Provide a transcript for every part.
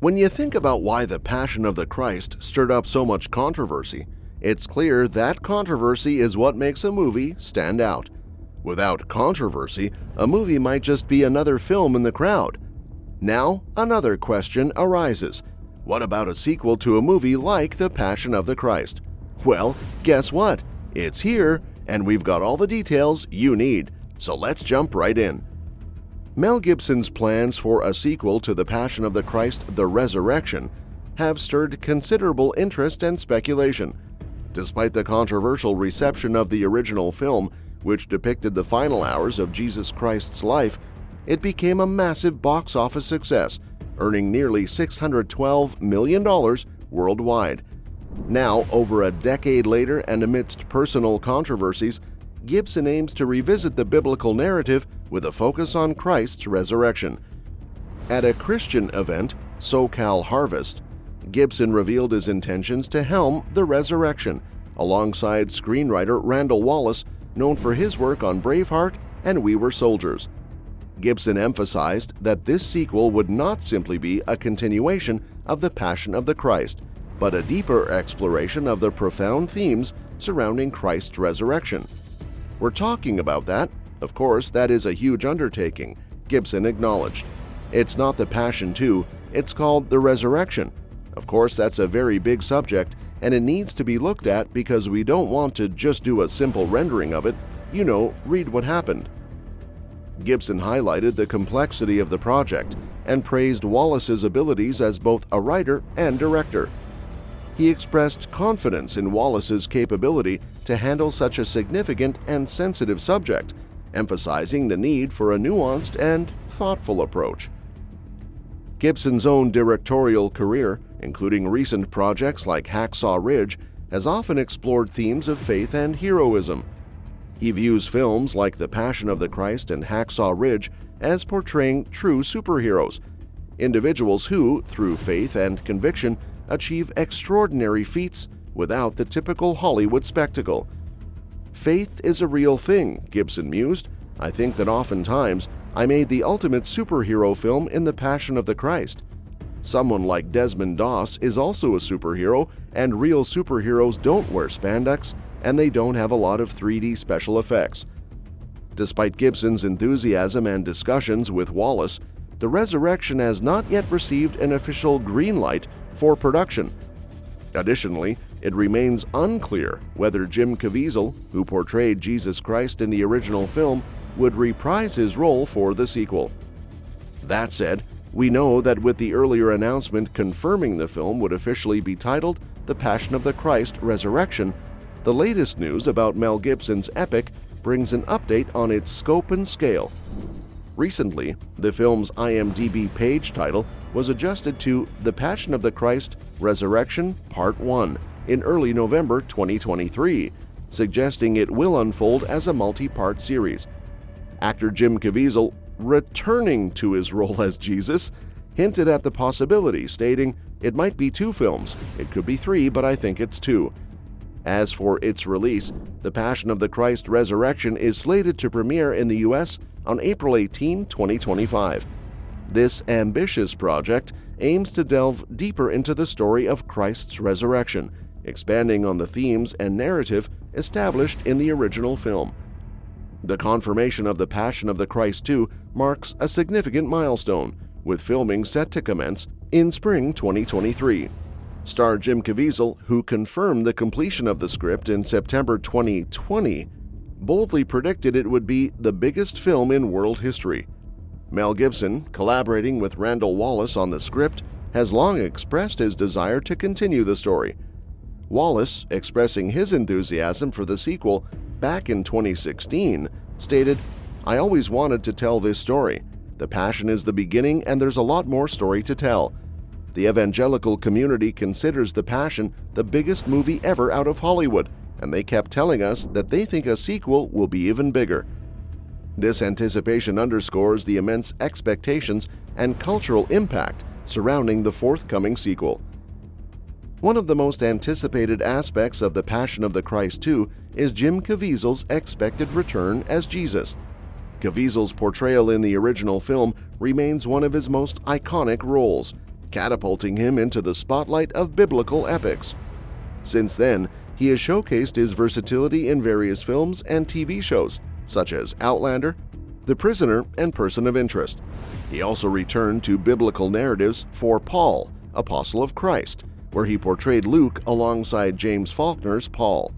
When you think about why the Passion of the Christ stirred up so much controversy, it's clear that controversy is what makes a movie stand out. Without controversy, a movie might just be another film in the crowd. Now, another question arises. What about a sequel to a movie like The Passion of the Christ? Well, guess what? It's here, and we've got all the details you need, so let's jump right in. Mel Gibson's plans for a sequel to The Passion of the Christ, The Resurrection, have stirred considerable interest and speculation. Despite the controversial reception of the original film, which depicted the final hours of Jesus Christ's life, it became a massive box office success, earning nearly $612 million worldwide. Now, over a decade later and amidst personal controversies, Gibson aims to revisit the biblical narrative with a focus on Christ's resurrection. At a Christian event, SoCal Harvest, Gibson revealed his intentions to helm The Resurrection, alongside screenwriter Randall Wallace, known for his work on Braveheart and We Were Soldiers. Gibson emphasized that this sequel would not simply be a continuation of The Passion of the Christ, but a deeper exploration of the profound themes surrounding Christ's resurrection. We're talking about that. Of course, that is a huge undertaking, Gibson acknowledged. It's not The Passion 2, it's called The Resurrection. Of course, that's a very big subject, and it needs to be looked at because we don't want to just do a simple rendering of it, read what happened. Gibson highlighted the complexity of the project and praised Wallace's abilities as both a writer and director. He expressed confidence in Wallace's capability to handle such a significant and sensitive subject, emphasizing the need for a nuanced and thoughtful approach. Gibson's own directorial career, including recent projects like Hacksaw Ridge, has often explored themes of faith and heroism. He views films like The Passion of the Christ and Hacksaw Ridge as portraying true superheroes, individuals who, through faith and conviction, achieve extraordinary feats without the typical Hollywood spectacle. Faith is a real thing, Gibson mused. I think that oftentimes I made the ultimate superhero film in The Passion of the Christ. Someone like Desmond Doss is also a superhero, and real superheroes don't wear spandex, and they don't have a lot of 3D special effects. Despite Gibson's enthusiasm and discussions with Wallace, The Resurrection has not yet received an official green light for production. Additionally, it remains unclear whether Jim Caviezel, who portrayed Jesus Christ in the original film, would reprise his role for the sequel. That said, we know that with the earlier announcement confirming the film would officially be titled The Passion of the Christ Resurrection, the latest news about Mel Gibson's epic brings an update on its scope and scale. Recently, the film's IMDb page title was adjusted to The Passion of the Christ Resurrection Part 1 in early November 2023, suggesting it will unfold as a multi-part series. Actor Jim Caviezel, returning to his role as Jesus, hinted at the possibility, stating, "It might be 2 films, it could be 3, but I think it's 2. As for its release, The Passion of the Christ Resurrection is slated to premiere in the U.S. on April 18, 2025. This ambitious project aims to delve deeper into the story of Christ's resurrection, expanding on the themes and narrative established in the original film. The confirmation of The Passion of the Christ 2 marks a significant milestone, with filming set to commence in spring 2023. Star Jim Caviezel, who confirmed the completion of the script in September 2020, boldly predicted it would be the biggest film in world history. Mel Gibson, collaborating with Randall Wallace on the script, has long expressed his desire to continue the story. Wallace, expressing his enthusiasm for the sequel back in 2016, stated, "I always wanted to tell this story. The Passion is the beginning and there's a lot more story to tell. The evangelical community considers The Passion the biggest movie ever out of Hollywood, and they kept telling us that they think a sequel will be even bigger." This anticipation underscores the immense expectations and cultural impact surrounding the forthcoming sequel. One of the most anticipated aspects of The Passion of the Christ 2 is Jim Caviezel's expected return as Jesus. Caviezel's portrayal in the original film remains one of his most iconic roles, catapulting him into the spotlight of biblical epics. Since then, he has showcased his versatility in various films and TV shows, such as Outlander, The Prisoner, and Person of Interest. He also returned to biblical narratives for Paul, Apostle of Christ, where he portrayed Luke alongside James Faulkner's Paul.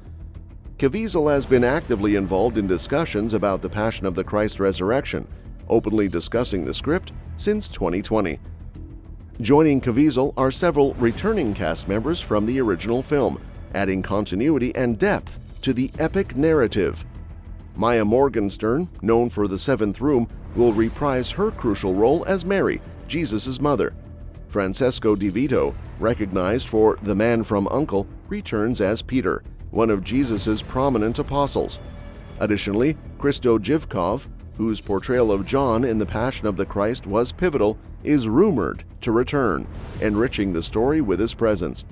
Caviezel has been actively involved in discussions about the Passion of the Christ resurrection, openly discussing the script since 2020. Joining Caviezel are several returning cast members from the original film, adding continuity and depth to the epic narrative. Maia Morgenstern, known for The Seventh Room, will reprise her crucial role as Mary, Jesus' mother. Francesco Di Vito, recognized for The Man from U.N.C.L.E., returns as Peter, one of Jesus' prominent apostles. Additionally, Christo Jivkov, whose portrayal of John in The Passion of the Christ was pivotal, is rumored to return, enriching the story with his presence.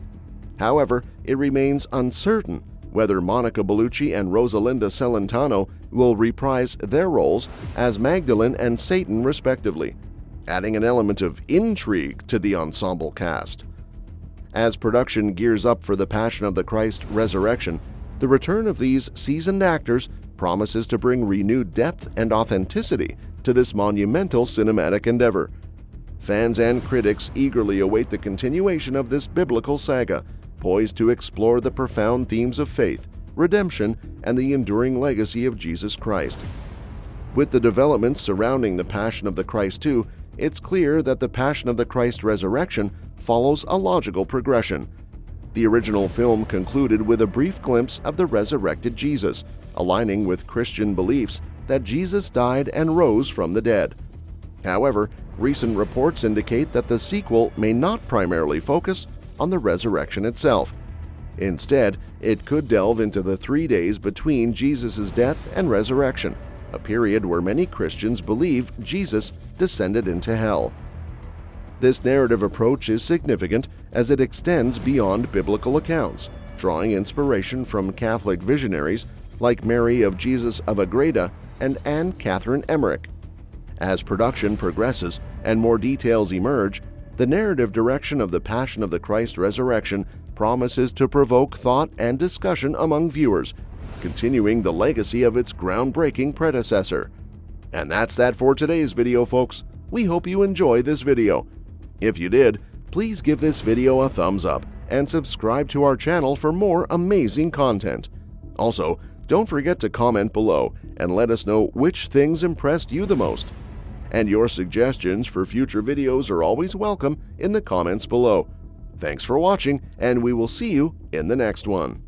However, it remains uncertain whether Monica Bellucci and Rosalinda Celentano will reprise their roles as Magdalene and Satan respectively, adding an element of intrigue to the ensemble cast. As production gears up for the Passion of the Christ resurrection, the return of these seasoned actors promises to bring renewed depth and authenticity to this monumental cinematic endeavor. Fans and critics eagerly await the continuation of this biblical saga, poised to explore the profound themes of faith, redemption, and the enduring legacy of Jesus Christ. With the developments surrounding the Passion of the Christ too, it's clear that the Passion of the Christ resurrection follows a logical progression. The original film concluded with a brief glimpse of the resurrected Jesus, aligning with Christian beliefs that Jesus died and rose from the dead. However, recent reports indicate that the sequel may not primarily focus on the resurrection itself. Instead, it could delve into the 3 days between Jesus' death and resurrection, a period where many Christians believe Jesus descended into hell. This narrative approach is significant as it extends beyond biblical accounts, drawing inspiration from Catholic visionaries like Mary of Jesus of Agreda and Anne Catherine Emmerich. As production progresses and more details emerge, the narrative direction of the Passion of the Christ resurrection promises to provoke thought and discussion among viewers, continuing the legacy of its groundbreaking predecessor. And that's that for today's video, folks. We hope you enjoyed this video. If you did, please give this video a thumbs up and subscribe to our channel for more amazing content. Also, don't forget to comment below and let us know which things impressed you the most. And your suggestions for future videos are always welcome in the comments below. Thanks for watching, and we will see you in the next one.